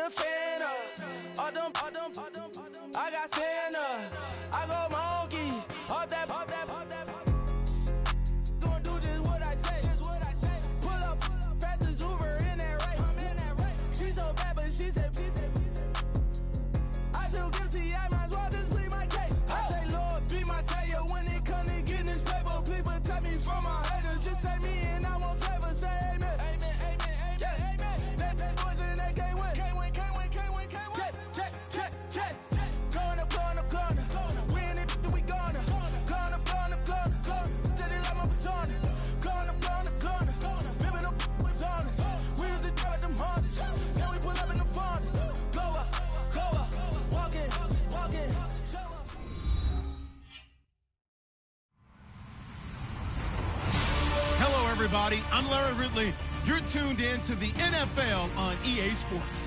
a fan of. I got Santa. I go monkey. Up that. Gonna do just what I say. Pull up, fast as Uber in that race. She so bad, but she said. I feel guilty, I might as well just plead my case. I say, Lord, be my savior when it comes to getting this paper. People tell me from my haters, just say me and I won't save her. Say amen. Bad boys and they can't win. Check. Going up. Win it, we gonna. Going up. Did it like my persona. Going up. Ripping up was honest. We used to drive them hardest. Now we pull up in the furnace. Go up. Walking. Show up. Hello, everybody. I'm Larry Ridley. You're tuned in to the NFL on EA Sports.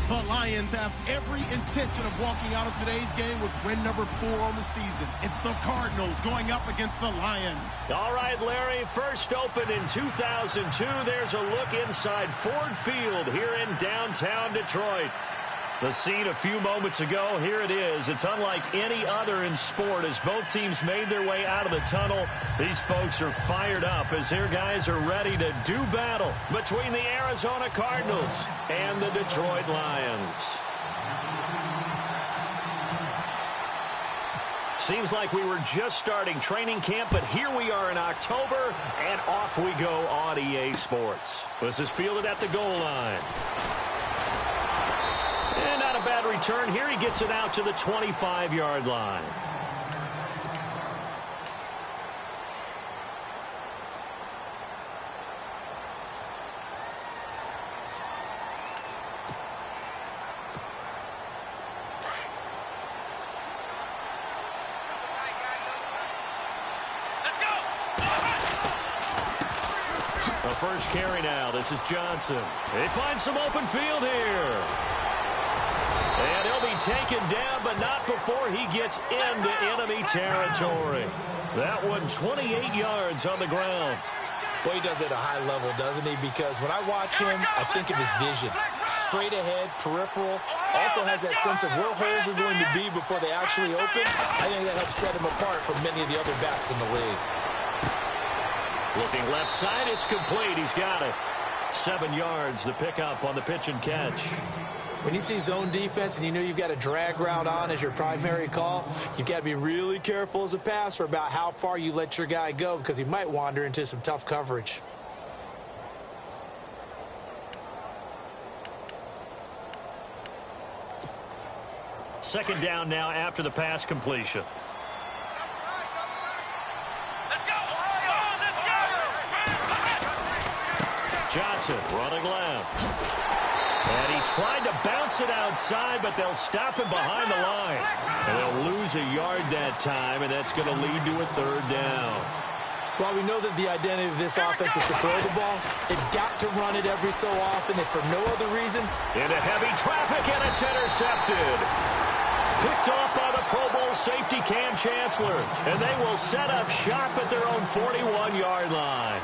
The Lions have every intention of walking out of today's game with win number 4 on the season. It's the Cardinals going up against the Lions. All right, Larry, first opened in 2002. There's a look inside Ford Field here in downtown Detroit. The scene a few moments ago, here it is. It's unlike any other in sport as both teams made their way out of the tunnel. These folks are fired up as their guys are ready to do battle between the Arizona Cardinals and the Detroit Lions. Seems like we were just starting training camp, but here we are in October, and off we go on EA Sports. This is fielded at the goal line. And not a bad return here. He gets it out to the 25-yard line. The first carry now. This is Johnson. They find some open field here. And he'll be taken down, but not before he gets into enemy territory. That one, 28 yards on the ground. Well, he does it at a high level, doesn't he? Because when I watch him, I think of his vision. Straight ahead, peripheral. Also has that sense of where holes are going to be before they actually open. I think that helps set him apart from many of the other backs in the league. Looking left side, it's complete. He's got it. 7 yards, the pickup on the pitch and catch. When you see zone defense and you know you've got a drag route on as your primary call, you've got to be really careful as a passer about how far you let your guy go because he might wander into some tough coverage. Second down now after the pass completion. Johnson running left. And he tried to bounce it outside, but they'll stop him behind the line. And they'll lose a yard that time, and that's going to lead to a third down. While we know that the identity of this offense is to throw the ball, they've got to run it every so often, if for no other reason. Into heavy traffic, and it's intercepted. Picked off by the Pro Bowl safety Cam Chancellor. And they will set up shop at their own 41-yard line.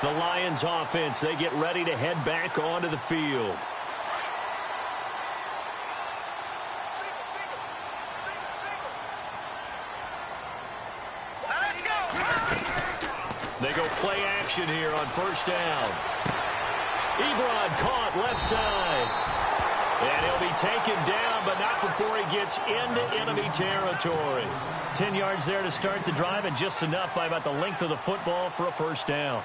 The Lions offense, they get ready to head back onto the field. They go play action here on first down. Ebron caught left side. And he'll be taken down, but not before he gets into enemy territory. 10 yards there to start the drive, and just enough by about the length of the football for a first down.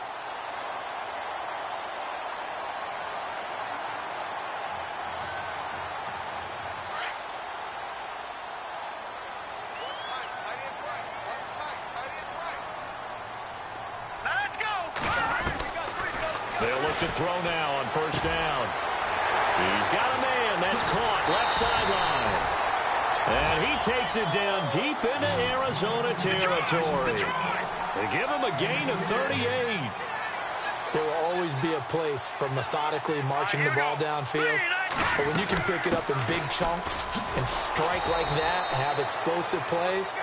They'll look to throw now on first down. He's got a man. That's caught left sideline. And he takes it down deep into Arizona territory. They give him a gain of 38. There will always be a place for methodically marching the ball downfield. But when you can pick it up in big chunks and strike like that, have explosive plays,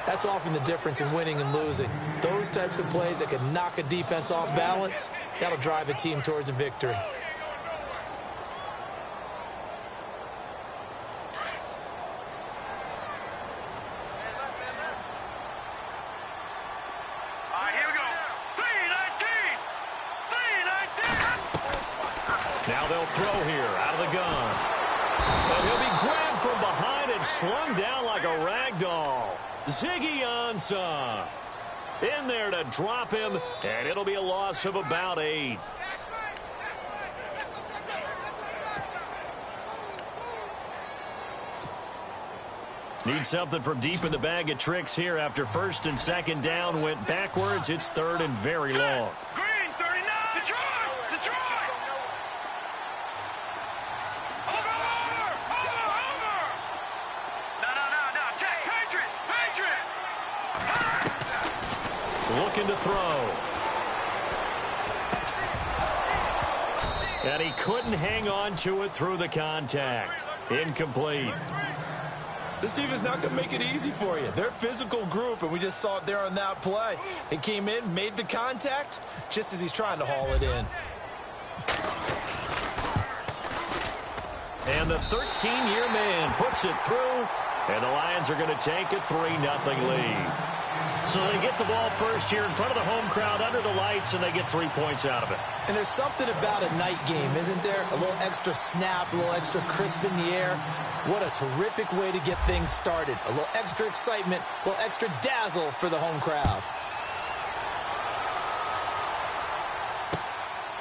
That's often the difference in winning and losing. Those types of plays that can knock a defense off balance, that'll drive a team towards a victory. Now they'll throw here out of the gun. And he'll be grabbed from behind and slung down like a rag doll. Ziggy Ansah in there to drop him, and it'll be a loss of about 8. Need something from deep in the bag of tricks here after first and second down went backwards. It's third and very long. Green, 39, Detroit! Over! No, Jack, Patriot! Looking to throw. And he couldn't hang on to it through the contact. Incomplete. This team is not going to make it easy for you. They're a physical group, and we just saw it there on that play. He came in, made the contact, just as he's trying to haul it in. And the 13-year man puts it through, and the Lions are going to take a 3-0 lead. So they get the ball first here in front of the home crowd under the lights, and they get 3 points out of it. And there's something about a night game, isn't there? A little extra snap, a little extra crisp in the air. What a terrific way to get things started. A little extra excitement, a little extra dazzle for the home crowd.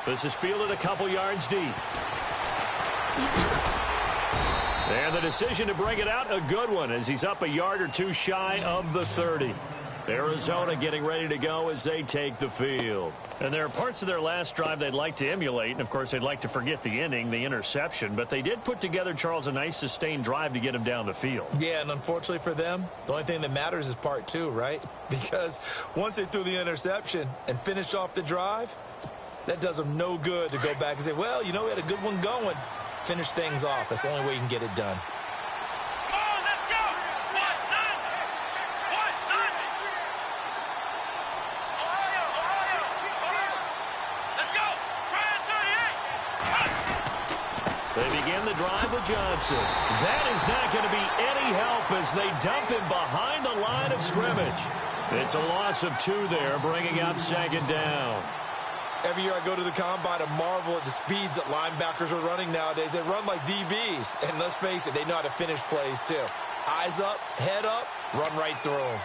This is fielded a couple yards deep. And the decision to bring it out, a good one, as he's up a yard or two shy of the 30. Arizona getting ready to go as they take the field. And there are parts of their last drive they'd like to emulate, and of course they'd like to forget the inning, the interception, but they did put together, Charles, a nice sustained drive to get him down the field. Yeah, and unfortunately for them, the only thing that matters is part 2, right? Because once they threw the interception and finished off the drive, that does them no good to go back and say, well, you know, we had a good one going. Finish things off. That's the only way you can get it done. They begin the drive with Johnson. That is not going to be any help as they dump him behind the line of scrimmage. It's a loss of 2 there, bringing up second down. Every year I go to the combine and marvel at the speeds that linebackers are running nowadays. They run like DBs. And let's face it, they know how to finish plays too. Eyes up, head up, run right through them.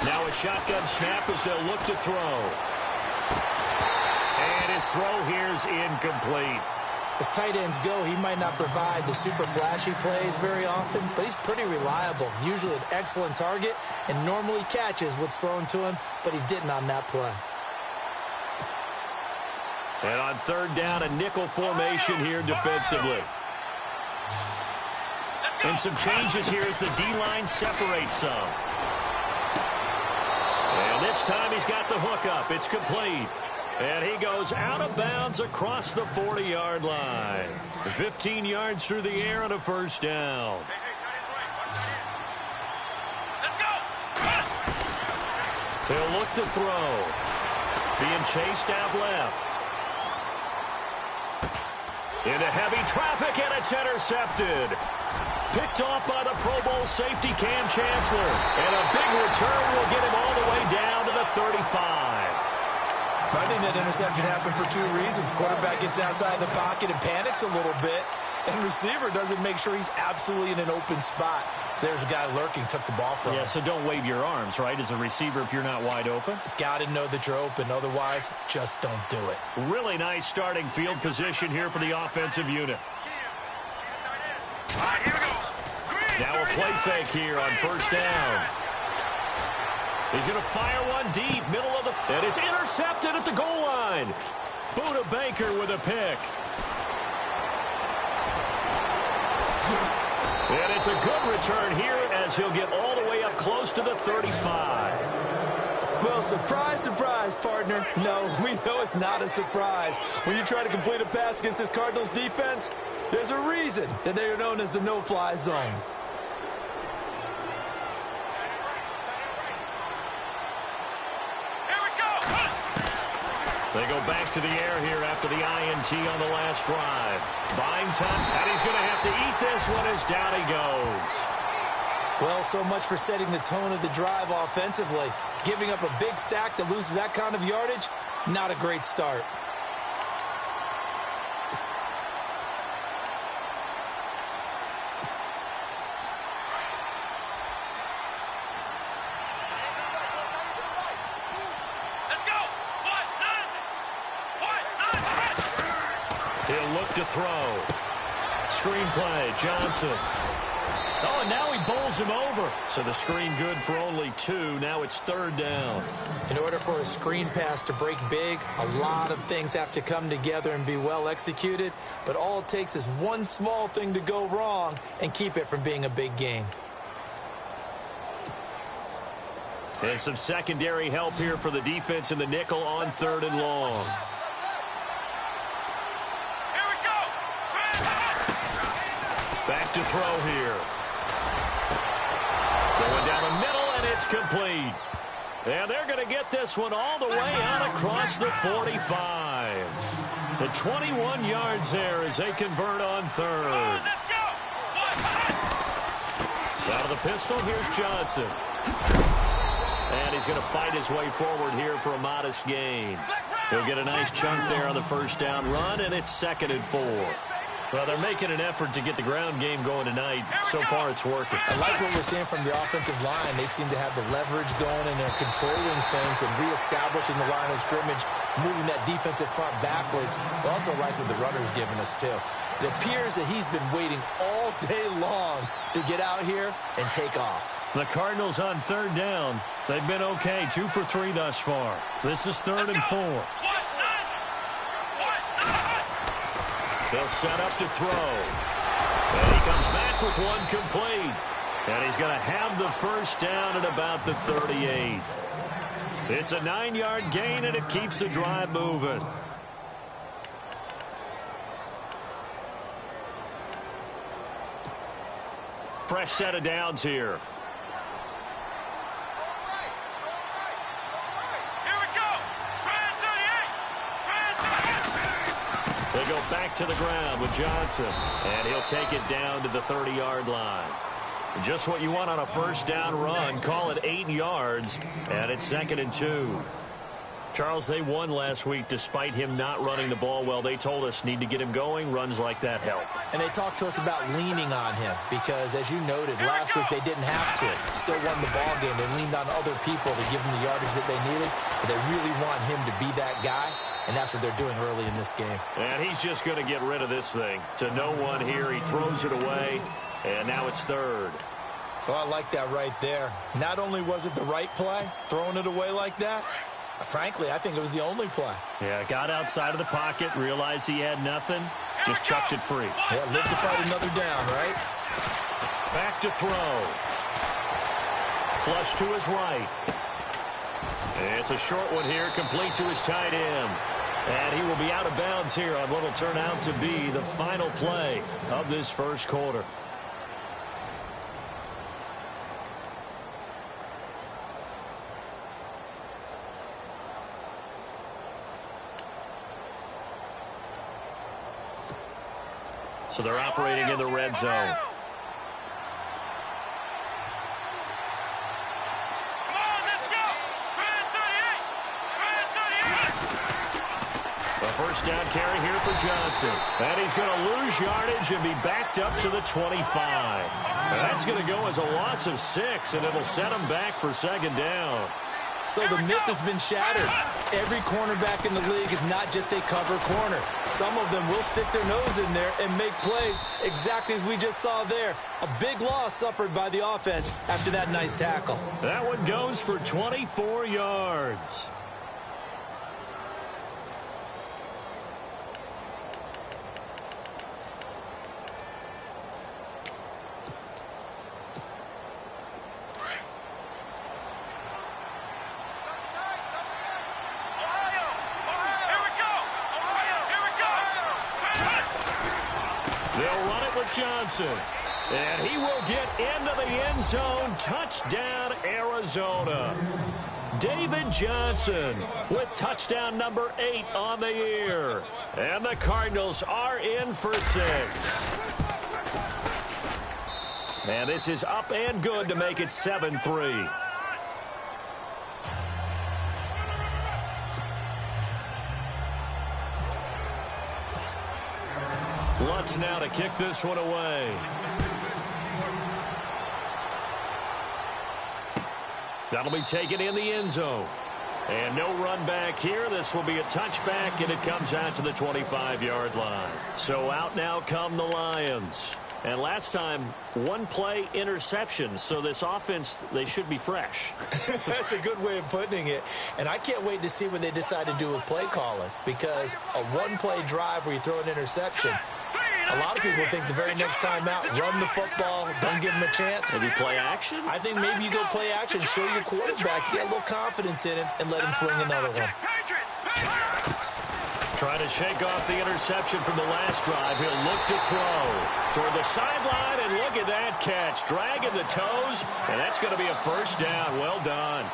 Now a shotgun snap as they'll look to throw. And his throw here's incomplete. As tight ends go, he might not provide the super flashy plays very often, but he's pretty reliable. Usually an excellent target and normally catches what's thrown to him, but he didn't on that play. And on third down, a nickel formation here defensively. And some changes here as the D-line separates some. And this time he's got the hook up. It's complete. And he goes out of bounds across the 40-yard line. 15 yards through the air and a first down. They'll look to throw. Being chased out left. Into heavy traffic, and it's intercepted. Picked off by the Pro Bowl safety Cam Chancellor. And a big return will get him all the way down to the 35. I think that interception happened for 2 reasons. Quarterback gets outside the pocket and panics a little bit, and receiver doesn't make sure he's absolutely in an open spot. So there's a guy lurking, took the ball from him. Yeah, so don't wave your arms, right, as a receiver if you're not wide open? Got to know that you're open. Otherwise, just don't do it. Really nice starting field position here for the offensive unit. All right, here we go. Now a play fake here on first down. He's going to fire one deep, middle of the... And it's intercepted at the goal line. Buda Baker with a pick. And it's a good return here as he'll get all the way up close to the 35. Well, surprise, surprise, partner. No, we know it's not a surprise. When you try to complete a pass against this Cardinals defense, there's a reason that they are known as the no-fly zone. They go back to the air here after the INT on the last drive. Buying time, and he's going to have to eat this one as down he goes. Well, so much for setting the tone of the drive offensively. Giving up a big sack that loses that kind of yardage, not a great start. He'll look to throw. Screenplay, Johnson. Oh, and now he bowls him over. So the screen good for only 2. Now it's 3rd down. In order for a screen pass to break big, a lot of things have to come together and be well executed. But all it takes is one small thing to go wrong and keep it from being a big game. And some secondary help here for the defense in the nickel on 3rd and long. Back to throw here. Going down the middle, and it's complete. And they're going to get this one all the way out across the 45. The 21 yards there as they convert on 3rd. Out of the pistol, here's Johnson. And he's going to fight his way forward here for a modest gain. He'll get a nice chunk there on the first down run, and it's 2nd and 4. Well, they're making an effort to get the ground game going tonight. So far, it's working. I like what we're seeing from the offensive line. They seem to have the leverage going, and they're controlling things and reestablishing the line of scrimmage, moving that defensive front backwards. But also like what the runner's giving us, too. It appears that he's been waiting all day long to get out here and take off. The Cardinals on 3rd down. They've been okay, 2 for 3 thus far. This is 3rd and 4. He'll set up to throw. And he comes back with one complete. And he's going to have the first down at about the 38. It's a 9-yard gain, and it keeps the drive moving. Fresh set of downs here. They go back to the ground with Johnson, and he'll take it down to the 30-yard line. Just what you want on a first down run. Call it 8 yards, and it's 2nd and 2. Charles, they won last week despite him not running the ball well. They told us need to get him going. Runs like that help. And they talked to us about leaning on him because, as you noted, last week they didn't have to. Still won the ball game. They leaned on other people to give them the yardage that they needed, but they really want him to be that guy. And that's what they're doing early in this game. And he's just going to get rid of this thing. To no one here. He throws it away. And now it's 3rd. Oh, I like that right there. Not only was it the right play, throwing it away like that, frankly, I think it was the only play. Yeah, got outside of the pocket, realized he had nothing, just chucked it free. Yeah, live to fight another down, right? Back to throw. Flush to his right. It's a short one here, complete to his tight end. And he will be out of bounds here on what will turn out to be the final play of this first quarter. So they're operating in the red zone. First down carry here for Johnson. And he's going to lose yardage and be backed up to the 25. And that's going to go as a loss of 6, and it'll set him back for 2nd down. So the myth has been shattered. Every cornerback in the league is not just a cover corner. Some of them will stick their nose in there and make plays exactly as we just saw there. A big loss suffered by the offense after that nice tackle. That one goes for 24 yards. Johnson. And he will get into the end zone. Touchdown, Arizona. David Johnson with touchdown number 8 on the year. And the Cardinals are in for 6. And this is up and good to make it 7-3. Lutz now to kick this one away. That'll be taken in the end zone. And no run back here. This will be a touchback, and it comes out to the 25-yard line. So out now come the Lions. And last time, one play interception. So this offense, they should be fresh. That's a good way of putting it. And I can't wait to see what they decide to do with play calling. Because a one-play drive where you throw an interception, a lot of people think the very next time out, run the football, don't give them a chance. Maybe play action? I think maybe you go play action, show your quarterback, get a little confidence in him, and let him fling another one. Trying to shake off the interception from the last drive. He'll look to throw toward the sideline, and look at that catch. Dragging the toes, and that's going to be a first down. Well done.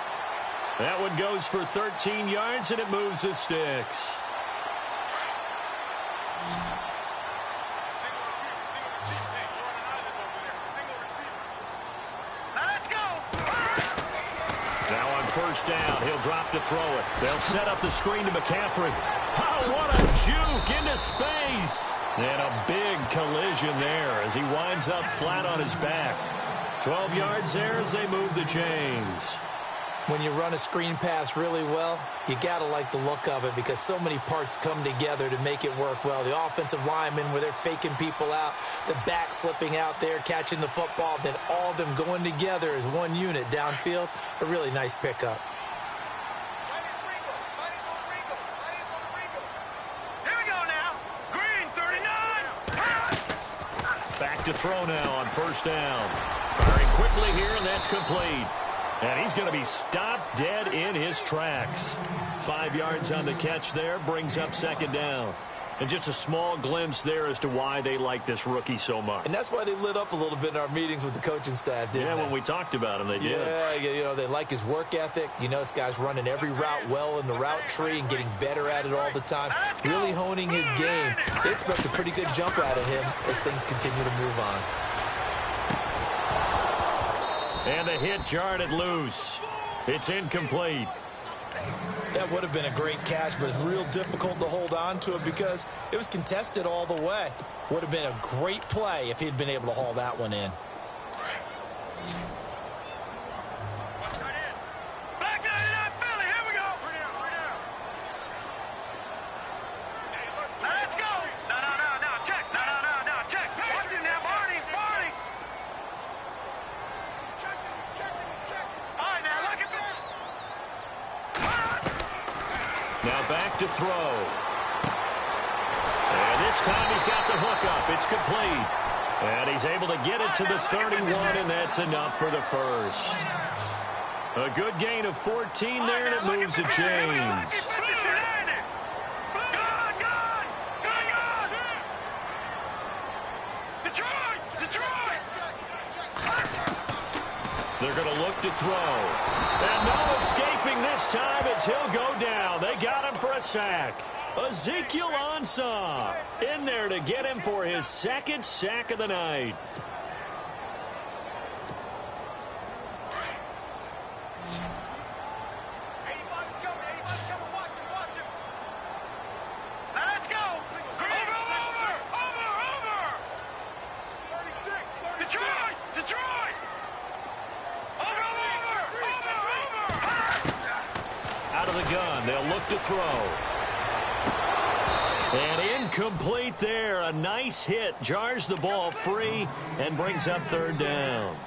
That one goes for 13 yards, and it moves the sticks. First down. He'll drop to throw it. They'll set up the screen to McCaffrey. Oh, what a juke into space. And a big collision there as he winds up flat on his back. 12 yards there as they move the chains. When you run a screen pass really well, you got to like the look of it because so many parts come together to make it work well. The offensive linemen where they're faking people out, the back slipping out there, catching the football, then all of them going together as one unit downfield. A really nice pickup. Here we go now. Green, 39. Back to throw now on first down. Firing quickly here, and that's complete. And he's going to be stopped dead in his tracks. 5 yards on the catch there, brings up second down. And just a small glimpse there as to why they like this rookie so much. And that's why they lit up a little bit in our meetings with the coaching staff, didn't they? Yeah, when we talked about him, they did. Yeah, you know, they like his work ethic. You know, this guy's running every route well in the route tree and getting better at it all the time. Really honing his game. They expect a pretty good jump out of him as things continue to move on. And the hit jarred it loose. It's incomplete. That would have been a great catch, but it's real difficult to hold on to it because it was contested all the way. Would have been a great play if he'd been able to haul that one in. Back 99 Philly, here we go. Let's go. No, check. No, check. Watch it now, Barney. All right, now look at this. Now back to throw. And this time he's got the hook up. It's complete. And he's able to get it to the 31, and that's enough for the first. A good gain of 14 there, and it moves the chains. They're going to look to throw. And no escaping this time as he'll go down. They got him for a sack. Ezekiel Ansah in there to get him for his second sack of the night. Let's go. Over. 36. Detroit. Over. Out of the gun. They'll look to throw. And incomplete there. A nice hit. Jars the ball free and brings up third down.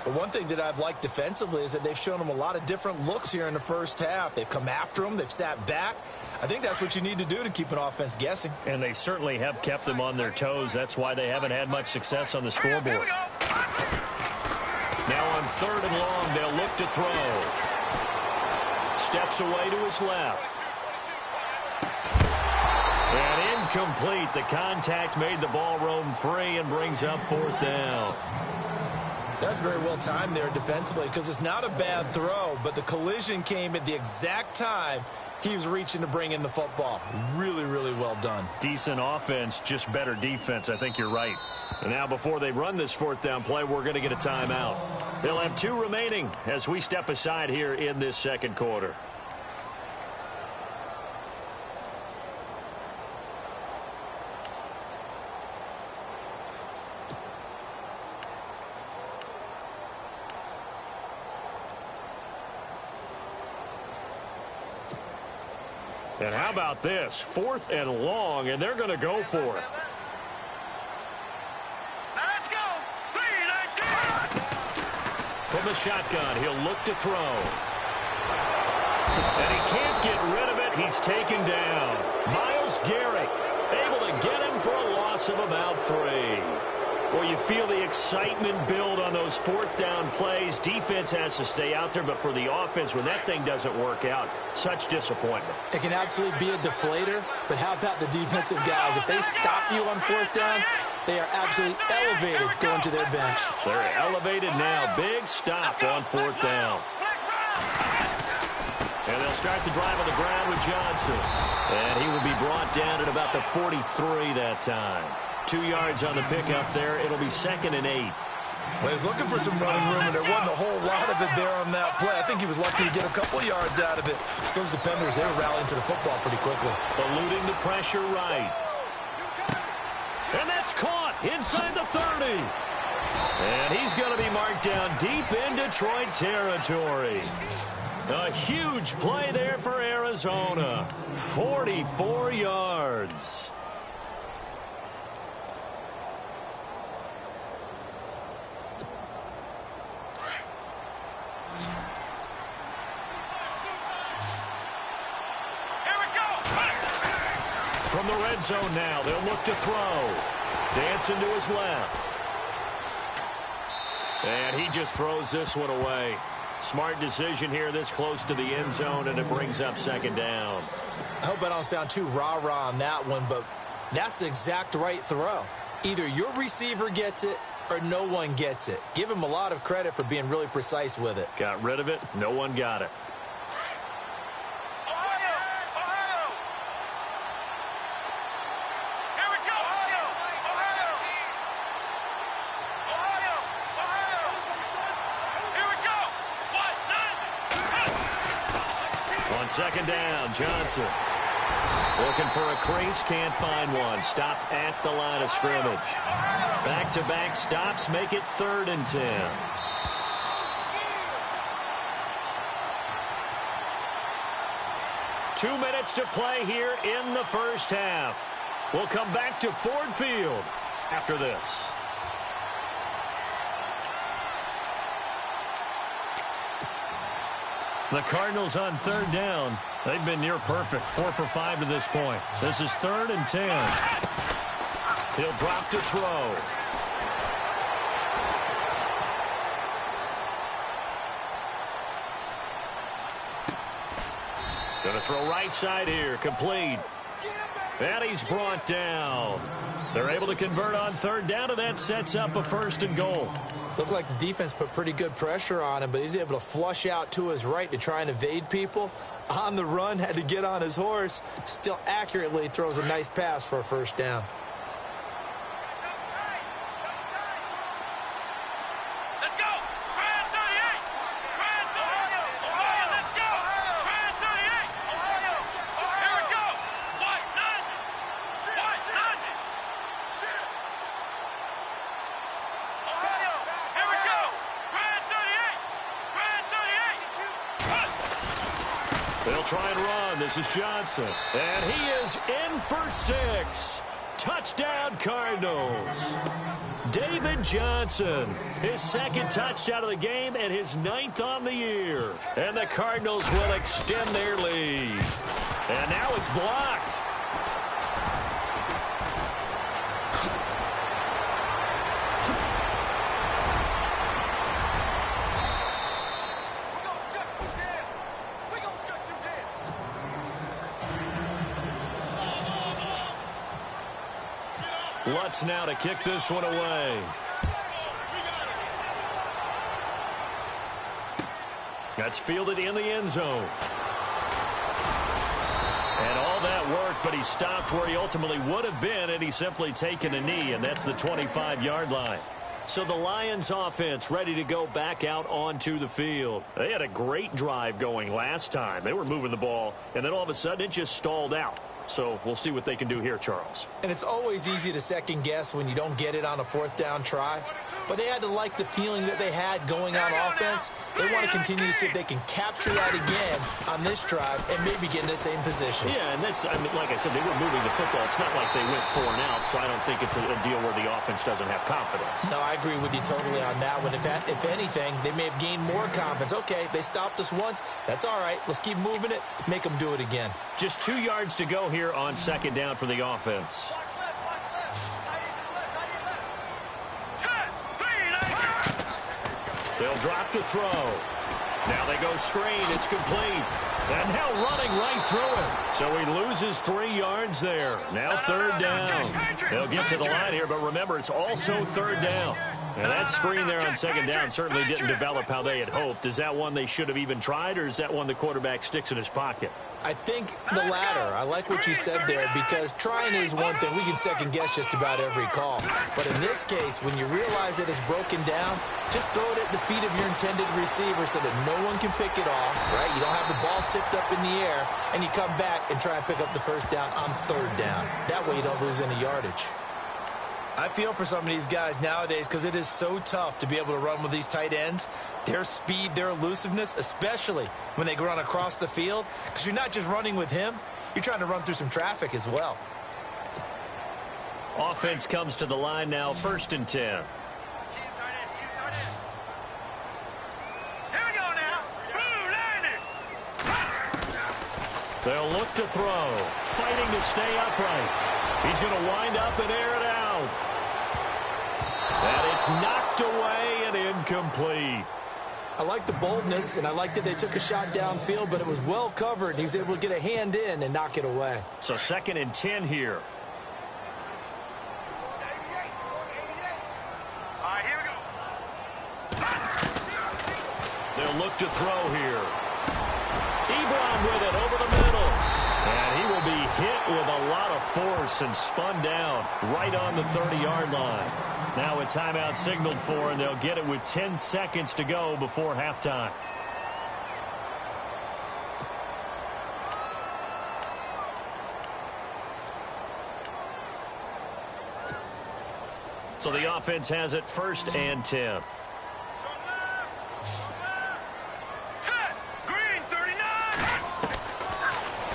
But one thing that I've liked defensively is that they've shown him a lot of different looks here in the first half. They've come after him. They've sat back. I think that's what you need to do to keep an offense guessing. And they certainly have kept them on their toes. That's why they haven't had much success on the scoreboard. Now on third and long, they'll look to throw. Steps away to his left. And Incomplete. The contact made the ball roam free and brings up 4th down. That's very well timed there defensively because it's not a bad throw, but the collision came at the exact time he was reaching to bring in the football. Really, really well done. Decent offense, just better defense. I think you're right. And now before they run this 4th down play, we're going to get a timeout. They'll have 2 remaining as we step aside here in this second quarter. And how about this? 4th and long, and they're going to go for it. Let's go. 3, 19. From the shotgun, he'll look to throw. And he can't get rid of it. He's taken down. Myles Garrett able to get him for a loss of about 3. Well, you feel the excitement build on those 4th down plays. Defense has to stay out there, but for the offense, when that thing doesn't work out, such disappointment. It can absolutely be a deflator, but how about the defensive guys? If they stop you on 4th down, they are absolutely elevated going to their bench. They're elevated now. Big stop on 4th down. And they'll start the drive on the ground with Johnson. And he will be brought down at about the 43 that time. 2 yards on the pickup there. It'll be 2nd and 8. Well, he was looking for some running room, and there wasn't a whole lot of it there on that play. I think he was lucky to get a couple yards out of it. So those defenders, they were rallying to the football pretty quickly. Eluding the pressure right. And that's caught inside the 30. And he's going to be marked down deep in Detroit territory. A huge play there for Arizona. 44 yards. From the red zone now, they'll look to throw. Dancing to his left. And he just throws this one away. Smart decision here this close to the end zone, and it brings up 2nd down. I hope I don't sound too rah-rah on that one, but that's the exact right throw. Either your receiver gets it or no one gets it. Give him a lot of credit for being really precise with it. Got rid of it. No one got it. Second down, Johnson. Looking for a crease, can't find one. Stopped at the line of scrimmage. Back-to-back stops make it 3rd and 10. Two minutes to play here in the first half. We'll come back to Ford Field after this. The Cardinals on 3rd down. They've been near perfect. 4 for 5 to this point. This is 3rd and 10. He'll drop to throw. Going to throw right side here. Complete. And he's brought down. They're able to convert on 3rd down, and that sets up a 1st and goal. Looked like the defense put pretty good pressure on him, but he's able to flush out to his right to try and evade people. On the run, had to get on his horse. Still accurately throws a nice pass for a 1st down. They'll try and run. This is Johnson. And he is in for 6. Touchdown, Cardinals. David Johnson, his 2nd touchdown of the game and his 9th on the year. And the Cardinals will extend their lead. And now it's blocked. Lutz now to kick this one away. That's fielded in the end zone. And all that work, but he stopped where he ultimately would have been had he simply taken a knee, and that's the 25-yard line. So the Lions offense ready to go back out onto the field. They had a great drive going last time. They were moving the ball, and then all of a sudden it just stalled out. So we'll see what they can do here, Charles. And it's always easy to second guess when you don't get it on a fourth down try. But they had to like the feeling that they had going on offense. They want to continue to see if they can capture that again on this drive and maybe get in the same position. Yeah, and that's, I mean, like I said, they were moving the football. It's not like they went 4 and out, so I don't think it's a deal where the offense doesn't have confidence. No, I agree with you totally on that one. If anything, they may have gained more confidence. Okay, they stopped us once. That's all right. Let's keep moving it. Make them do it again. Just 2 yards to go here on second down for the offense. They'll drop the throw. Now they go screen. It's complete. And now running right through it. So he loses 3 yards there. Now third down. They'll get to the line here, but remember, it's also third down. And that screen there on second down certainly didn't develop how they had hoped. Is that one they should have even tried, or is that one the quarterback sticks in his pocket? I think the latter. I like what you said there, because trying is one thing. We can second guess just about every call. But in this case, when you realize it is broken down, just throw it at the feet of your intended receiver so that no one can pick it off, right? You don't have the ball tipped up in the air, and you come back and try and pick up the first down on third down. That way you don't lose any yardage. I feel for some of these guys nowadays because it is so tough to be able to run with these tight ends. Their speed, their elusiveness, especially when they run across the field, because you're not just running with him, you're trying to run through some traffic as well. Offense comes to the line now, 1st and 10. Here we go now. Blue line it. They'll look to throw, fighting to stay upright. He's going to wind up and air it out. And it's knocked away and incomplete. I like the boldness, and I like that they took a shot downfield, but it was well covered. He was able to get a hand in and knock it away. So 2nd and 10 here. All right, here we go. They'll look to throw here. Ebron with it over the middle. And he will be hit with a lot of force and spun down right on the 30-yard line. Now a timeout signaled for, and they'll get it with 10 seconds to go before halftime. So the offense has it 1st and 10. Set. Green 39.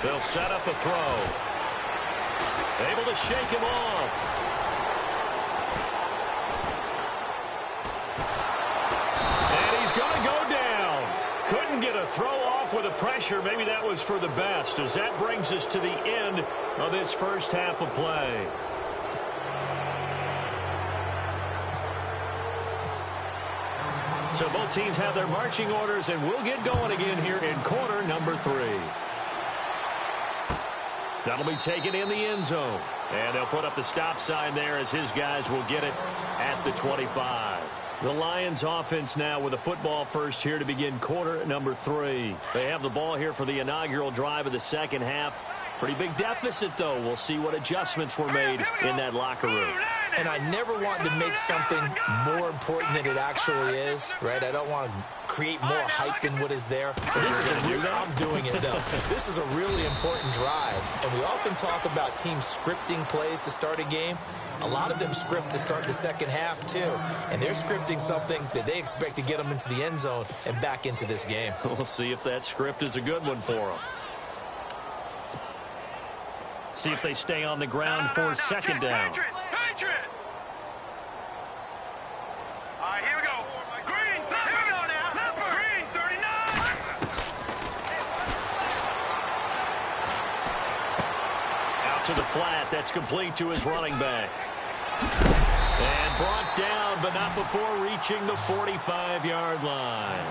They'll set up a throw. Able to shake him off. And he's going to go down. Couldn't get a throw off with the pressure. Maybe that was for the best, as that brings us to the end of this first half of play. So both teams have their marching orders, and we'll get going again here in quarter number 3. That'll be taken in the end zone. And they'll put up the stop sign there as his guys will get it at the 25. The Lions offense now with a football first here to begin quarter number 3. They have the ball here for the inaugural drive of the second half. Pretty big deficit, though. We'll see what adjustments were made in that locker room. And I never want to make something more important than it actually is, right? I don't want to create more hype than what is there. But this is I'm doing it, though. This is a really important drive. And we often talk about teams scripting plays to start a game. A lot of them script to start the second half, too. And they're scripting something that they expect to get them into the end zone and back into this game. We'll see if that script is a good one for them. See if they stay on the ground for second down. Patriot. All right, here we go. Green, here we go now. Green 39. Out to the flat. That's complete to his running back. And brought down, but not before reaching the 45-yard line.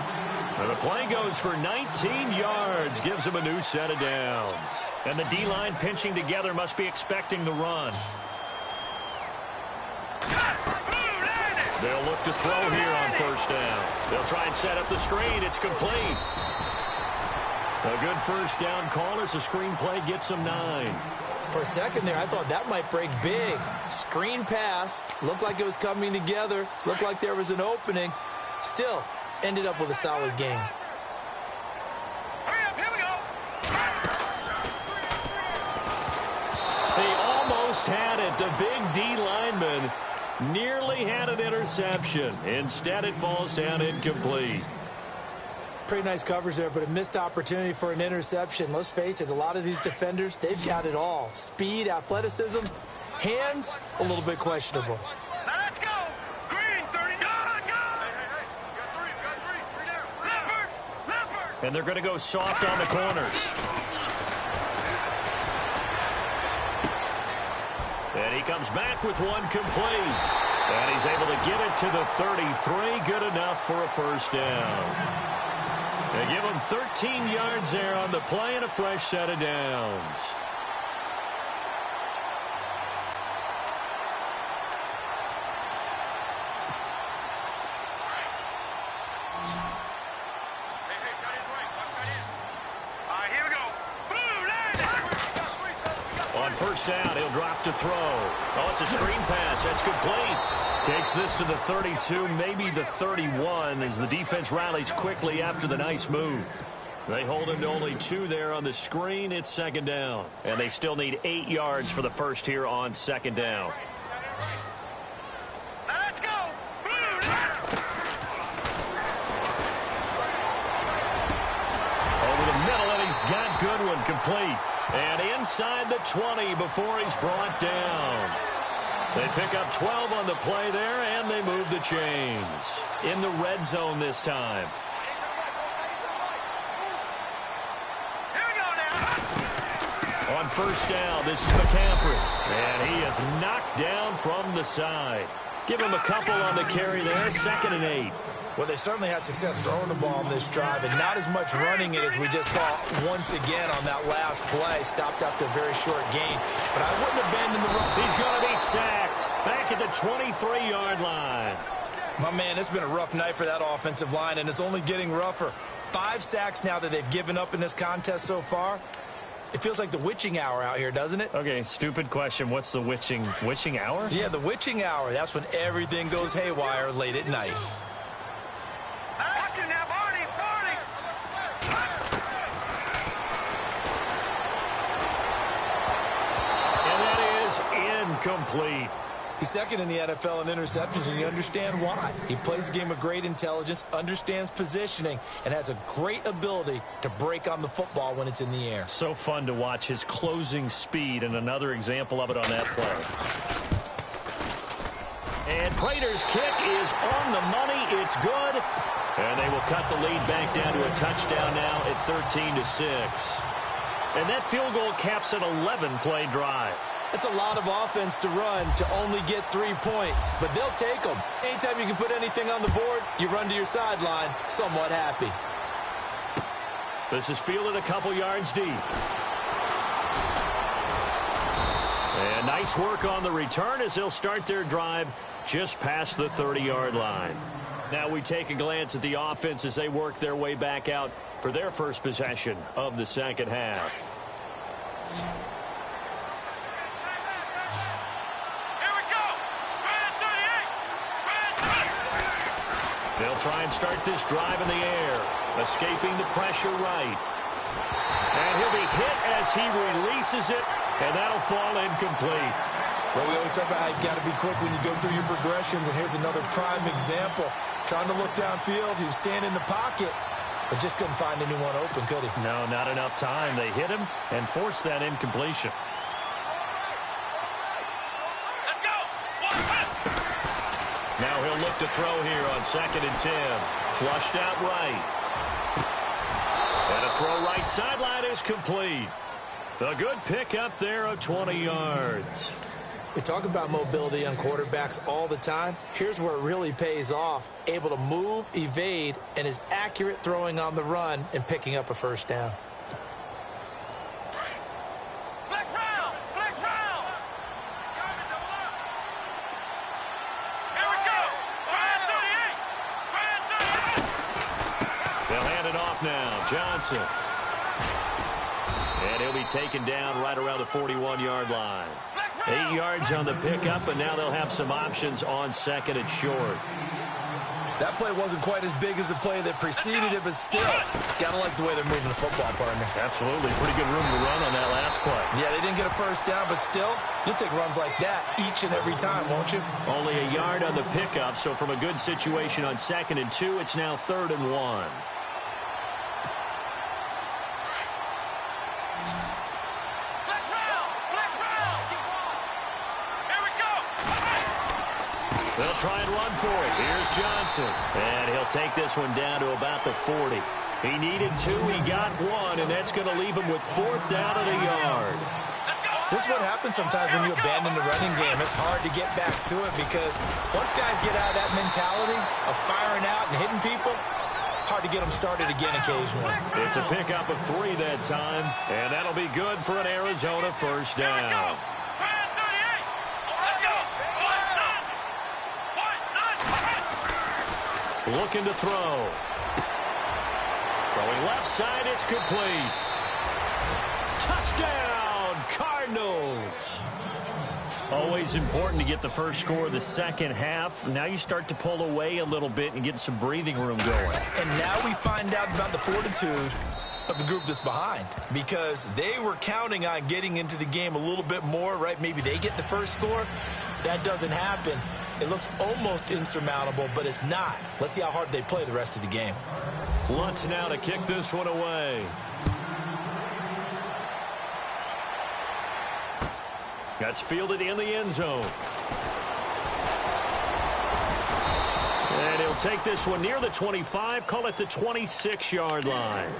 And the play goes for 19 yards, gives him a new set of downs. And the D-line pinching together, must be expecting the run. They'll look to throw here on first down. They'll try and set up the screen. It's complete. A good first down call as the screen play gets them 9. For a second there, I thought that might break big. Screen pass. Looked like it was coming together. Looked like there was an opening. Still, ended up with a solid game. Hurry up, here we go. He almost had it. The big D lineman nearly had an interception. Instead, it falls down incomplete. Pretty nice coverage there, but a missed opportunity for an interception. Let's face it, a lot of these defenders, they've got it all. Speed, athleticism, hands, a little bit questionable. Now let's go. Green, 30. Go. Got three down. Leopard. And they're going to go soft on the corners. And he comes back with one complete. And he's able to get it to the 33. Good enough for a first down. They give him 13 yards there on the play and a fresh set of downs. Here we go. Boom, On first down, he'll drop to throw. Oh, it's a screen pass. That's complete. Takes this to the 32, maybe the 31, as the defense rallies quickly after the nice move. They hold him to only 2 there on the screen. It's second down. And they still need 8 yards for the first here on second down. Now let's go. Over the middle, and he's got Goodwin complete. And inside the 20 before he's brought down. They pick up 12 on the play there, and they move the chains. In the red zone this time. Here we go now. On first down, this is McCaffrey. And he is knocked down from the side. Give him a couple on the carry there, 2nd and 8. Well, they certainly had success throwing the ball on this drive, and not as much running it as we just saw once again on that last play. Stopped after a very short gain, but I wouldn't abandon the run. He's going to be sacked back at the 23-yard line. My man, it's been a rough night for that offensive line, and it's only getting rougher. 5 sacks now that they've given up in this contest so far. It feels like the witching hour out here, doesn't it? Okay, stupid question. What's the witching hour? Yeah, the witching hour. That's when everything goes haywire late at night. Watch it now, Barney. And that is incomplete. He's second in the NFL in interceptions, and you understand why. He plays a game of great intelligence, understands positioning, and has a great ability to break on the football when it's in the air. So fun to watch his closing speed, and another example of it on that play. And Prater's kick is on the money. It's good. And they will cut the lead back down to a touchdown now at 13-6. And that field goal caps an 11-play drive. That's a lot of offense to run to only get 3 points, but they'll take them. Anytime you can put anything on the board, you run to your sideline somewhat happy. This is fielded a couple yards deep. And nice work on the return as they'll start their drive just past the 30-yard line. Now we take a glance at the offense as they work their way back out for their first possession of the second half. Here we go. Red 38. They'll try and start this drive in the air, escaping the pressure right. And he'll be hit as he releases it, and that'll fall incomplete. Well, we always talk about how you've got to be quick when you go through your progressions, and here's another prime example. Trying to look downfield, he was standing in the pocket, but just couldn't find anyone open, could he? No, not enough time. They hit him and forced that incompletion. Let's go. Now he'll look to throw here on 2nd and 10. Flushed out right. And a throw right sideline is complete. A good pick up there of 20 yards. We talk about mobility on quarterbacks all the time. Here's where it really pays off. Able to move, evade, and is accurate throwing on the run and picking up a first down. Flex round. Johnson. And he'll be taken down right around the 41-yard line. 8 yards on the pickup, and now they'll have some options on second and short. That play wasn't quite as big as the play that preceded it, but still, gotta like the way they're moving the football, partner. Absolutely. Pretty good room to run on that last play. Yeah, they didn't get a first down, but still, you'll take runs like that each and every time, won't you? Only a yard on the pickup, so from a good situation on second and 2, it's now 3rd and 1. They'll try and run for it. Here's Johnson. And he'll take this one down to about the 40. He needed 2. He got 1, and that's going to leave him with 4th down and a yard. This is what happens sometimes when you abandon the running game. It's hard to get back to it because once guys get out of that mentality of firing out and hitting people, hard to get them started again occasionally. It's a pickup of 3 that time, and that'll be good for an Arizona first down. Looking to throw. Throwing left side, it's complete. Touchdown, Cardinals. Always important to get the first score of the second half. Now you start to pull away a little bit and get some breathing room going. And now we find out about the fortitude of the group that's behind, because they were counting on getting into the game a little bit more, right? Maybe they get the first score. That doesn't happen. It looks almost insurmountable, but it's not. Let's see how hard they play the rest of the game. Lutz now to kick this one away. That's fielded in the end zone. And he'll take this one near the 25, call it the 26-yard line.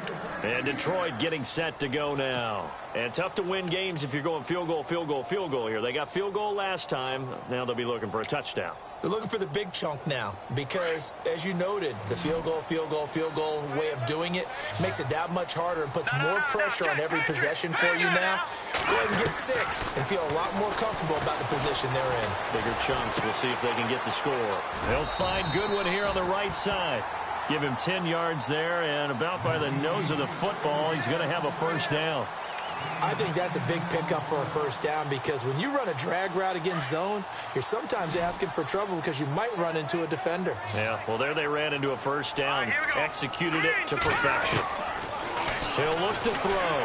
And Detroit getting set to go now. And tough to win games if you're going field goal, field goal, field goal here. They got field goal last time. Now they'll be looking for a touchdown. They're looking for the big chunk now because, as you noted, the field goal, field goal, field goal way of doing it makes it that much harder and puts more pressure on every possession for you now. Go ahead and get 6 and feel a lot more comfortable about the position they're in. Bigger chunks. We'll see if they can get the score. They'll find Goodwin here on the right side. Give him 10 yards there, and about by the nose of the football, he's going to have a first down. I think that's a big pickup for a first down because when you run a drag route against zone, you're sometimes asking for trouble because you might run into a defender. Yeah, well, there they ran into a first down, executed it to perfection. He'll look to throw.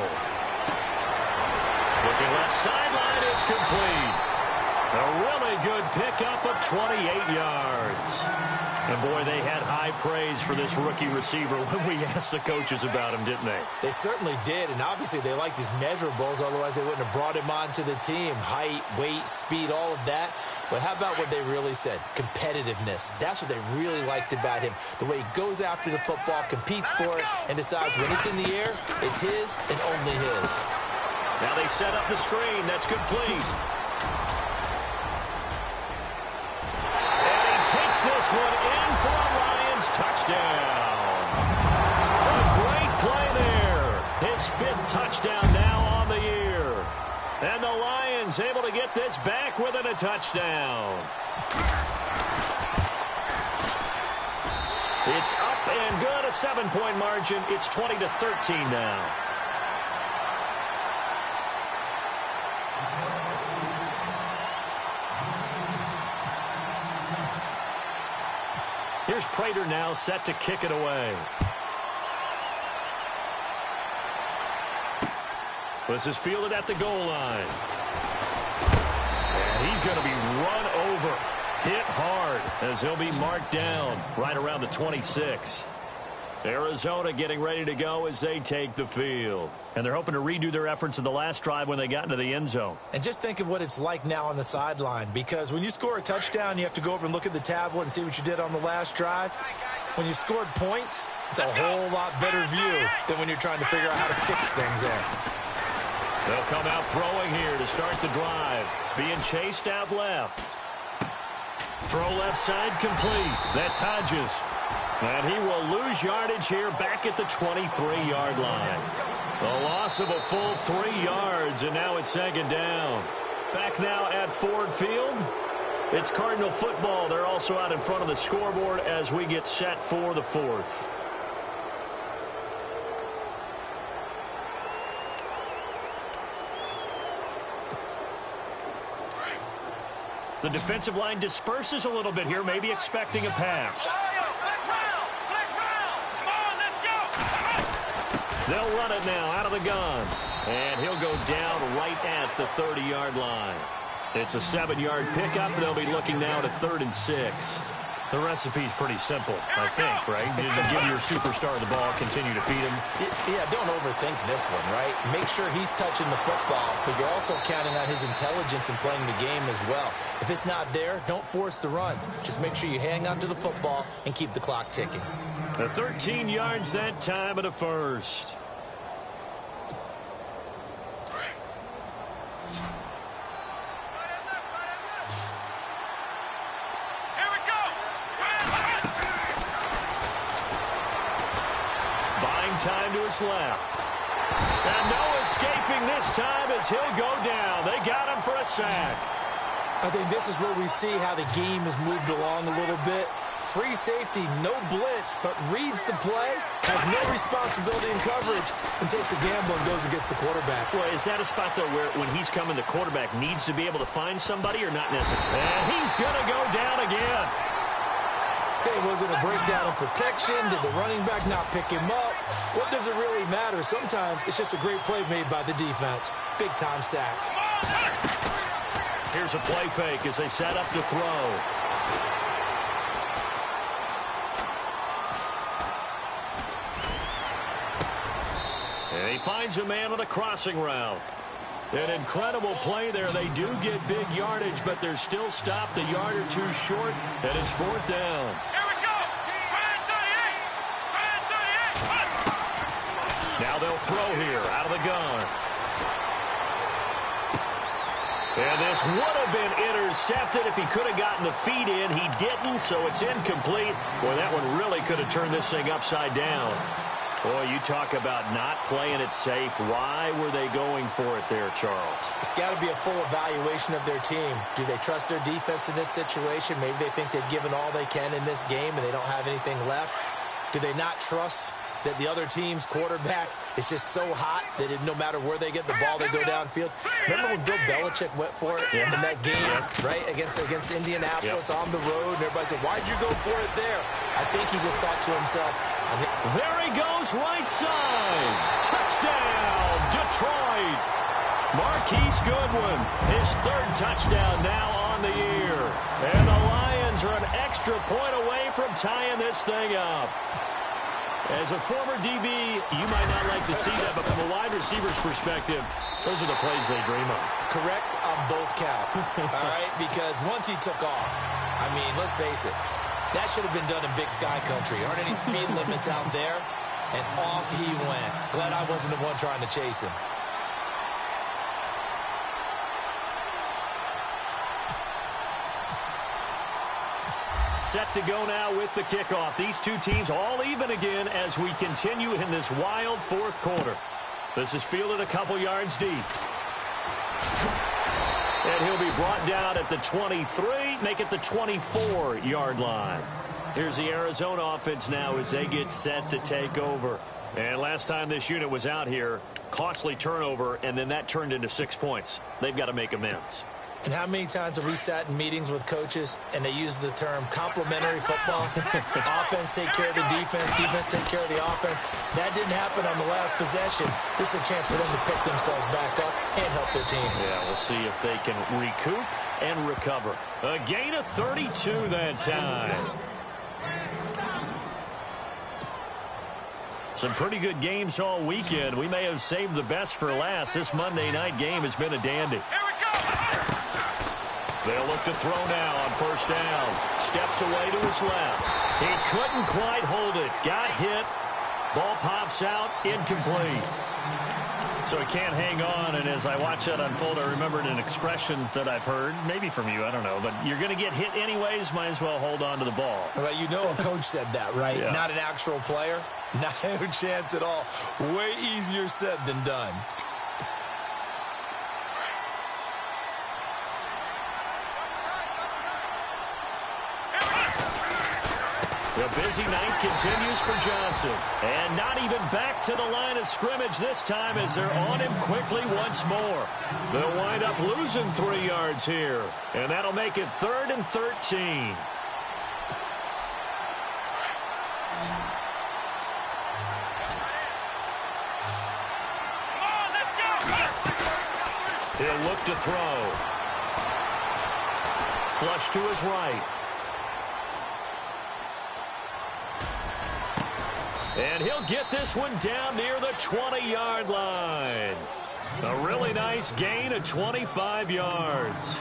Looking left sideline, it's complete. A really good pickup of 28 yards. And, boy, they had high praise for this rookie receiver when we asked the coaches about him, didn't they? They certainly did, and obviously they liked his measurables, otherwise they wouldn't have brought him onto the team. Height, weight, speed, all of that. But how about what they really said? Competitiveness. That's what they really liked about him. The way he goes after the football, competes for it, and decides when it's in the air, it's his and only his. Now they set up the screen. That's complete. Takes this one in for a Lions touchdown. A great play there. His 5th touchdown now on the year. And the Lions able to get this back within a touchdown. It's up and good, a 7-point margin. It's 20-13 now. Here's Prater now set to kick it away. This is fielded at the goal line. And he's going to be run over, hit hard, as he'll be marked down right around the 26. Arizona getting ready to go as they take the field. And they're hoping to redo their efforts in the last drive when they got into the end zone. And just think of what it's like now on the sideline, because when you score a touchdown, you have to go over and look at the tablet and see what you did on the last drive. When you scored points, it's a whole lot better view than when you're trying to figure out how to fix things there. They'll come out throwing here to start the drive. Being chased out left. Throw left side complete. That's Hodges. And he will lose yardage here back at the 23-yard line. The loss of a full 3 yards, and now it's 2nd down. Back now at Ford Field. It's Cardinal football. They're also out in front of the scoreboard as we get set for the 4th. The defensive line disperses a little bit here, maybe expecting a pass. They'll run it now out of the gun. And he'll go down right at the 30-yard line. It's a 7-yard pickup. They'll be looking now to 3rd and 6. The recipe's pretty simple, I think, right? You just give your superstar the ball, continue to feed him. Yeah, don't overthink this one, right? Make sure he's touching the football, but you're also counting on his intelligence in playing the game as well. If it's not there, don't force the run. Just make sure you hang on to the football and keep the clock ticking. 13 yards that time at a first. Time to his left. And no escaping this time as he'll go down. They got him for a sack. I think this is where we see how the game has moved along a little bit. Free safety, no blitz, but reads the play, has no responsibility in coverage, and takes a gamble and goes against the quarterback. Well, is that a spot, though, where when he's coming, the quarterback needs to be able to find somebody or not necessarily? And he's going to go down again. Okay, was it a breakdown in protection? Did the running back not pick him up? What does it really matter? Sometimes it's just a great play made by the defense. Big-time sack. Here's a play fake as they set up to throw. And he finds a man on a crossing route. An incredible play there. They do get big yardage, but they're still stopped a yard or two short, and it's 4th down. Here we go. Now they'll throw here out of the gun. And this would have been intercepted if he could have gotten the feet in. He didn't, so it's incomplete. Boy, that one really could have turned this thing upside down. Boy, you talk about not playing it safe. Why were they going for it there, Charles? It's got to be a full evaluation of their team. Do they trust their defense in this situation? Maybe they think they've given all they can in this game and they don't have anything left. Do they not trust that the other team's quarterback is just so hot that no matter where they get the ball, they go downfield? Remember when Bill Belichick went for it in that game, right, against Indianapolis on the road? And everybody said, why'd you go for it there? I think he just thought to himself, there he goes, right side. Touchdown, Detroit. Marquise Goodwin, his 3rd touchdown now on the year. And the Lions are an extra point away from tying this thing up. As a former DB, you might not like to see that, but from a wide receiver's perspective, those are the plays they dream of. Correct on both counts, all right? Because once he took off, I mean, let's face it, that should have been done in Big Sky Country. Aren't any speed limits out there? And off he went. Glad I wasn't the one trying to chase him. Set to go now with the kickoff. These two teams all even again as we continue in this wild 4th quarter. This is fielded a couple yards deep. And he'll be brought down at the 23, make it the 24-yard line. Here's the Arizona offense now as they get set to take over. And last time this unit was out here, costly turnover, and then that turned into 6 points. They've got to make amends. And how many times have we sat in meetings with coaches and they use the term complementary football? Offense take care of the defense, defense take care of the offense. That didn't happen on the last possession. This is a chance for them to pick themselves back up and help their team. Yeah, we'll see if they can recoup and recover. A gain of 32 that time. Some pretty good games all weekend. We may have saved the best for last. This Monday night game has been a dandy. They'll look to throw now on 1st down. Steps away to his left. He couldn't quite hold it. Got hit. Ball pops out. Incomplete. So he can't hang on, and as I watch that unfold, I remembered an expression that I've heard, maybe from you, I don't know, but you're going to get hit anyways, might as well hold on to the ball. Well, you know a coach said that, right? Yeah. Not an actual player. No chance at all. Way easier said than done. The busy night continues for Johnson. And not even back to the line of scrimmage this time as they're on him quickly once more. They'll wind up losing 3 yards here. And that'll make it 3rd and 13. He'll look to throw. Flush to his right. And he'll get this one down near the 20-yard line. A really nice gain of 25 yards.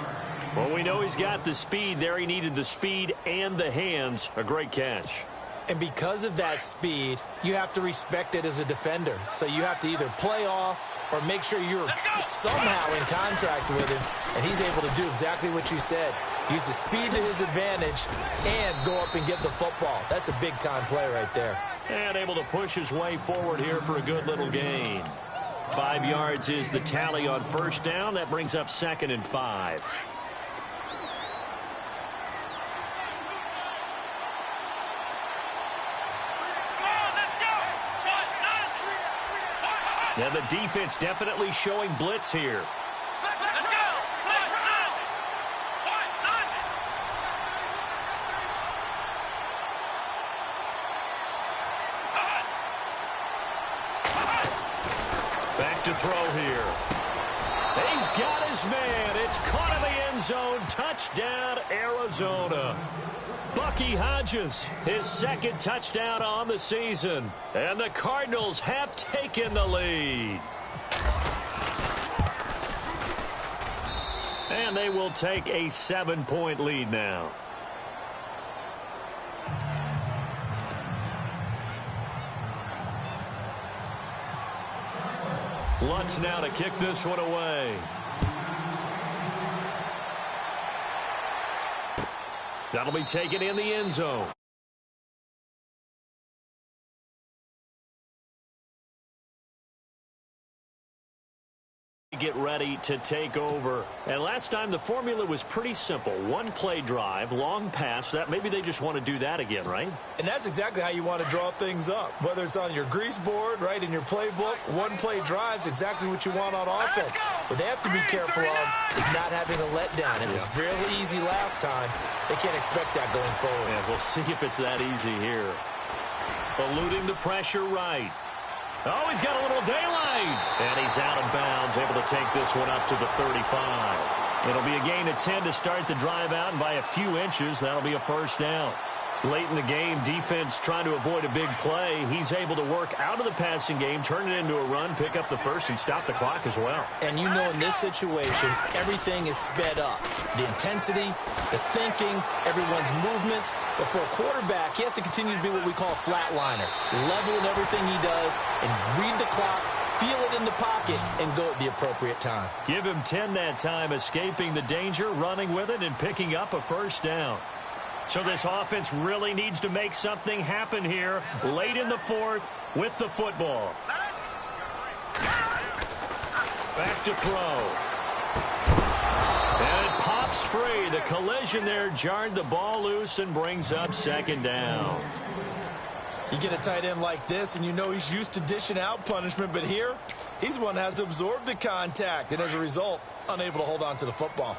Well, we know he's got the speed there. He needed the speed and the hands. A great catch. And because of that speed, you have to respect it as a defender. So you have to either play off or make sure you're somehow in contact with him. And he's able to do exactly what you said. Use the speed to his advantage and go up and get the football. That's a big-time play right there. And able to push his way forward here for a good little gain. 5 yards is the tally on first down. That brings up 2nd and 5. Now the defense definitely showing blitz here. Back to throw here. He's got his man. It's caught in the end zone. Touchdown, Arizona. Bucky Hodges, his 2nd touchdown on the season. And the Cardinals have taken the lead. And they will take a 7-point lead now. Lutz now to kick this one away. That'll be taken in the end zone. Get ready to take over. And last time the formula was pretty simple. 1-play drive, long pass. That maybe they just want to do that again, right? And that's exactly how you want to draw things up. Whether it's on your grease board, right, in your playbook, 1-play drive's exactly what you want on offense. What they have to be careful of is not having a letdown. It was really easy last time. They can't expect that going forward. And we'll see if it's that easy here. Eluding the pressure right. Oh, he's got a little daylight. And he's out of bounds, able to take this one up to the 35. It'll be a gain of 10 to start the drive out, and by a few inches, that'll be a first down. Late in the game, defense trying to avoid a big play. He's able to work out of the passing game, turn it into a run, pick up the first, and stop the clock as well. And you know in this situation, everything is sped up. The intensity, the thinking, everyone's movements. But for a quarterback, he has to continue to be what we call a flatliner. Level in everything he does and read the clock, feel it in the pocket, and go at the appropriate time. Give him 10 that time, escaping the danger, running with it, and picking up a first down. So this offense really needs to make something happen here late in the 4th with the football. Back to throw. And it pops free. The collision there jarred the ball loose and brings up 2nd down. You get a tight end like this, and you know he's used to dishing out punishment, but here, he's the one that has to absorb the contact, and as a result, unable to hold on to the football.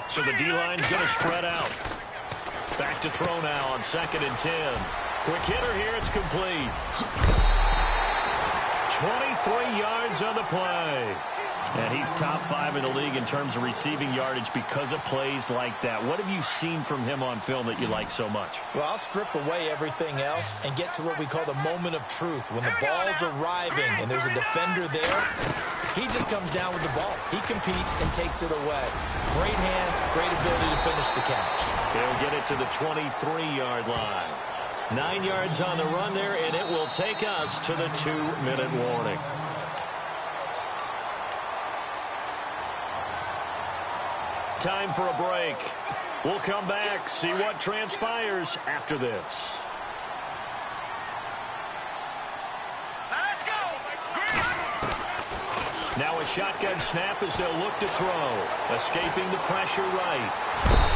So the D-line's going to spread out. Back to throw now on 2nd and 10. Quick hitter here. It's complete. 23 yards on the play. And he's top 5 in the league in terms of receiving yardage because of plays like that. What have you seen from him on film that you like so much? Well, I'll strip away everything else and get to what we call the moment of truth. When the ball's arriving and there's a defender there, he just comes down with the ball. He competes and takes it away. Great hands, great ability to finish the catch. He'll get it to the 23-yard line. 9 yards on the run there, and it will take us to the 2-minute warning. Time for a break. We'll come back, see what transpires after this. Let's go! Now a shotgun snap as they'll look to throw. Escaping the pressure right.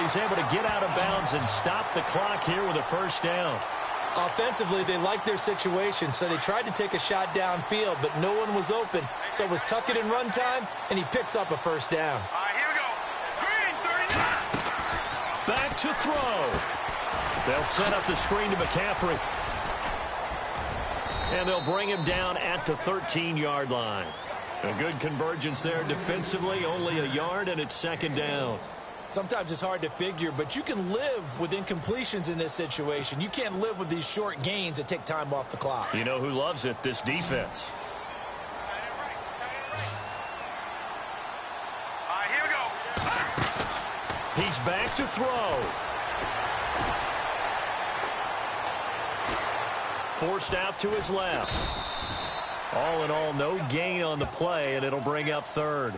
he's able to get out of bounds and stop the clock here with a first down. Offensively, they liked their situation, so they tried to take a shot downfield, but no one was open. So it was tuck it in run time, and he picks up a first down. All right, here we go. Green, 39. Back to throw. They'll set up the screen to McCaffrey. And they'll bring him down at the 13-yard line. A good convergence there defensively, only a yard, and it's second down. Sometimes it's hard to figure, but you can live with incompletions in this situation. You can't live with these short gains that take time off the clock. You know who loves it? This defense. All right, here we go. He's back to throw. Forced out to his left. All in all, no gain on the play, and it'll bring up third.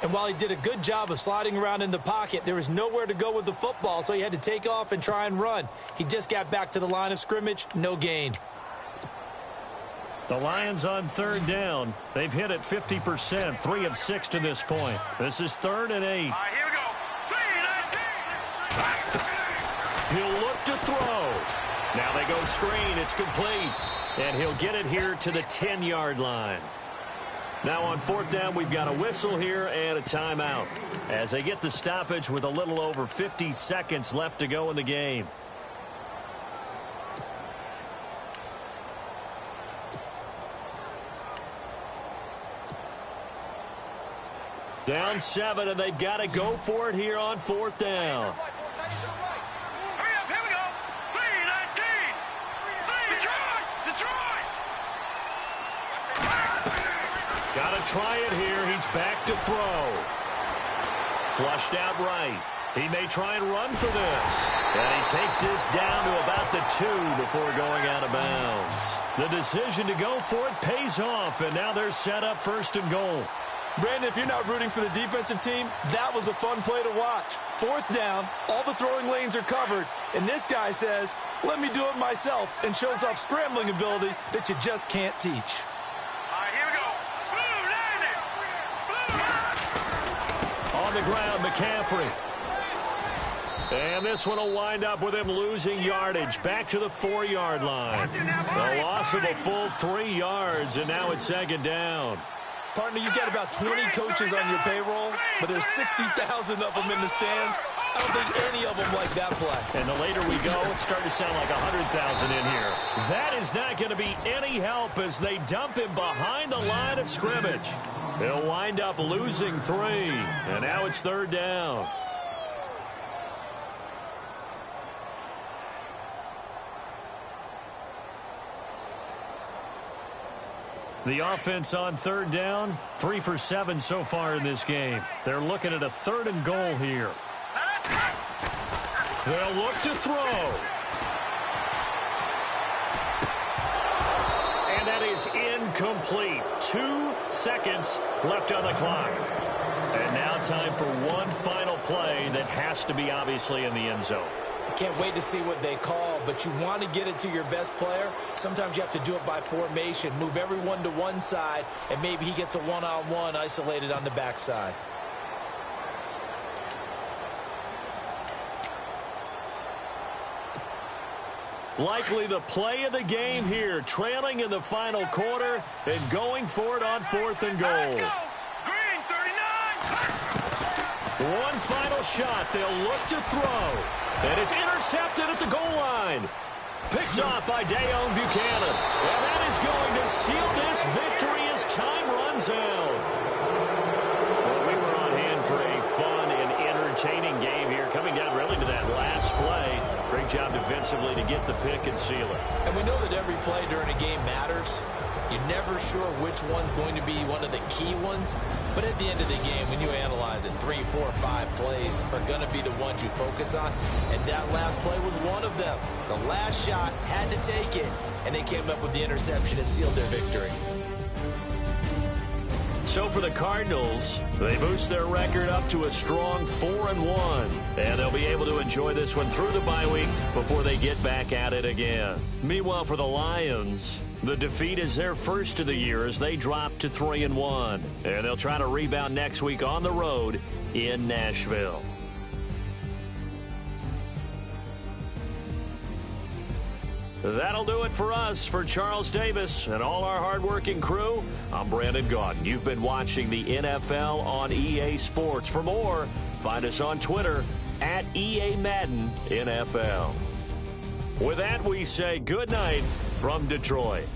And while he did a good job of sliding around in the pocket, there was nowhere to go with the football, so he had to take off and try and run. He just got back to the line of scrimmage, no gain. The Lions on third down. They've hit it 50%, 3 of 6 to this point. This is 3rd and 8. All right, here we go. 3, 19. He'll look to throw. Now they go screen. It's complete. And he'll get it here to the 10-yard line. Now on 4th down, we've got a whistle here and a timeout as they get the stoppage with a little over 50 seconds left to go in the game. Down 7, and they've got to go for it here on 4th down. Hurry up, here we go. 3, 19. Detroit. Got to try it here. He's back to throw. Flushed out right. He may try and run for this. And he takes this down to about the 2 before going out of bounds. The decision to go for it pays off, and now they're set up 1st and goal. Brandon, if you're not rooting for the defensive team, that was a fun play to watch. 4th down, all the throwing lanes are covered, and this guy says, let me do it myself, and shows off scrambling ability that you just can't teach. All right, here we go. Blue, On the ground, McCaffrey. And this one will wind up with him losing yardage back to the 4-yard line. The loss of a full 3 yards, and now it's 2nd down. Partner, you've got about 20 coaches on your payroll, but there's 60,000 of them in the stands. I don't think any of them like that play. And the later we go, it's starting to sound like 100,000 in here. That is not going to be any help as they dump him behind the line of scrimmage. He'll wind up losing 3, and now it's 3rd down. The offense on 3rd down, 3 for 7 so far in this game. They're looking at a 3rd and goal here. They'll look to throw. And that is incomplete. 2 seconds left on the clock. And now time for one final play that has to be obviously in the end zone. Can't wait to see what they call, but you want to get it to your best player. Sometimes you have to do it by formation. Move everyone to one side, and maybe he gets a one-on-one isolated on the backside. Likely the play of the game here, trailing in the final quarter and going for it on 4th and goal. Let's go. Green, 39. One final shot. They'll look to throw. And it's intercepted at the goal line. Picked off by Dayon Buchanan. And that is going to seal this victory as time runs out. Well, we were on hand for a fun and entertaining game here, coming down really to that last play. Great job defensively to get the pick and seal it. And we know that every play during a game matters. You're never sure which one's going to be one of the key ones. But at the end of the game, when you analyze it, 3, 4, 5 plays are going to be the ones you focus on. And that last play was one of them. The last shot had to take it, and they came up with the interception and sealed their victory. So for the Cardinals, they boost their record up to a strong 4-1. And they'll be able to enjoy this one through the bye week before they get back at it again. Meanwhile, for the Lions, the defeat is their first of the year as they drop to 3-1. And they'll try to rebound next week on the road in Nashville. That'll do it for us. For Charles Davis and all our hardworking crew, I'm Brandon Gaudin. You've been watching the NFL on EA Sports. For more, find us on Twitter at EA Madden NFL. With that, we say good night from Detroit.